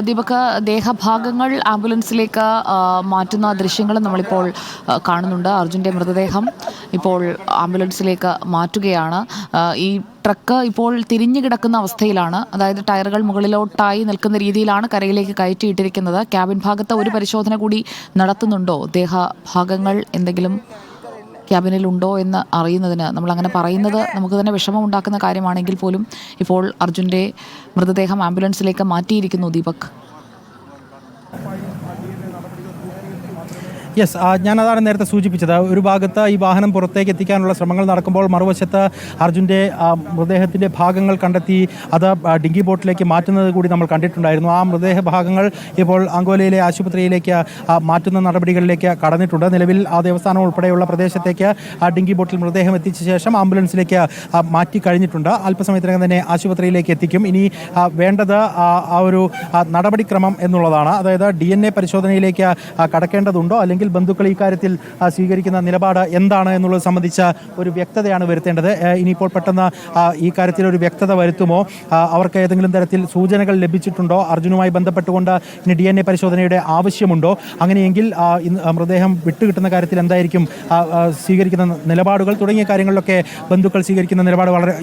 ദീപക്, ദേഹഭാഗങ്ങൾ ആംബുലൻസിലേക്ക് മാറ്റുന്ന ദൃശ്യങ്ങളും നമ്മളിപ്പോൾ കാണുന്നുണ്ട്. അർജുൻ്റെ മൃതദേഹം ഇപ്പോൾ ആംബുലൻസിലേക്ക് മാറ്റുകയാണ്. ഈ ട്രക്ക് ഇപ്പോൾ തിരിഞ്ഞു കിടക്കുന്ന അവസ്ഥയിലാണ്. അതായത് ടയറുകൾ മുകളിലോട്ടായി നിൽക്കുന്ന രീതിയിലാണ് കരയിലേക്ക് കയറ്റിയിട്ടിരിക്കുന്നത്. ക്യാബിൻ ഭാഗത്ത് ഒരു പരിശോധന കൂടി നടത്തുന്നുണ്ടോ? ദേഹഭാഗങ്ങൾ എന്തെങ്കിലും ക്യാബിനിലുണ്ടോ എന്ന് അറിയുന്നതിന്, നമ്മളങ്ങനെ പറയുന്നത് നമുക്ക് തന്നെ വിഷമമുണ്ടാക്കുന്ന കാര്യമാണെങ്കിൽ പോലും ഇപ്പോൾ അർജുൻ്റെ മൃതദേഹം ആംബുലൻസിലേക്ക് മാറ്റിയിരിക്കുന്നു. ദീപക്, യെസ്, ഞാനതാണ് നേരത്തെ സൂചിപ്പിച്ചത്. ഒരു ഭാഗത്ത് ഈ വാഹനം പുറത്തേക്ക് എത്തിക്കാനുള്ള ശ്രമങ്ങൾ നടക്കുമ്പോൾ മറുവശത്ത് അർജുൻ്റെ മൃതദേഹത്തിൻ്റെ ഭാഗങ്ങൾ കണ്ടെത്തി അത് ഡിങ്കി ബോട്ടിലേക്ക് മാറ്റുന്നത് കൂടി നമ്മൾ കണ്ടിട്ടുണ്ടായിരുന്നു. ആ മൃതദേഹ ഭാഗങ്ങൾ ഇപ്പോൾ അങ്കോലയിലെ ആശുപത്രിയിലേക്ക് മാറ്റുന്ന നടപടികളിലേക്ക് കടന്നിട്ടുണ്ട്. നിലവിൽ ആ ദേവസ്ഥാനം ഉൾപ്പെടെയുള്ള പ്രദേശത്തേക്ക് ആ ഡിങ്കി ബോട്ടിൽ മൃതദേഹം എത്തിച്ച ശേഷം ആംബുലൻസിലേക്ക് മാറ്റി കഴിഞ്ഞിട്ടുണ്ട്. അല്പസമയത്തിനകം തന്നെ ആശുപത്രിയിലേക്ക് എത്തിക്കും. ഇനി വേണ്ടത് ആ ഒരു നടപടിക്രമം എന്നുള്ളതാണ്. അതായത് DNA പരിശോധനയിലേക്ക് കടക്കേണ്ടതുണ്ടോ, അല്ലെങ്കിൽ ബന്ധുക്കൾ ഈ കാര്യത്തിൽ സ്വീകരിക്കുന്ന നിലപാട് എന്താണ് എന്നുള്ളത് സംബന്ധിച്ച ഒരു വ്യക്തതയാണ് വരുത്തേണ്ടത്. ഇനിയിപ്പോൾ പെട്ടെന്ന് ഈ കാര്യത്തിൽ ഒരു വ്യക്തത വരുത്തുമോ, അവർക്ക് ഏതെങ്കിലും തരത്തിൽ സൂചനകൾ ലഭിച്ചിട്ടുണ്ടോ, അർജുനുമായി ബന്ധപ്പെട്ടുകൊണ്ട് ഇനി DNA പരിശോധനയുടെ ആവശ്യമുണ്ടോ, അങ്ങനെയെങ്കിൽ മൃതദേഹം വിട്ടുകിട്ടുന്ന കാര്യത്തിൽ എന്തായിരിക്കും സ്വീകരിക്കുന്ന നിലപാടുകൾ തുടങ്ങിയ കാര്യങ്ങളിലൊക്കെ ബന്ധുക്കൾ സ്വീകരിക്കുന്ന നിലപാട് വളരെ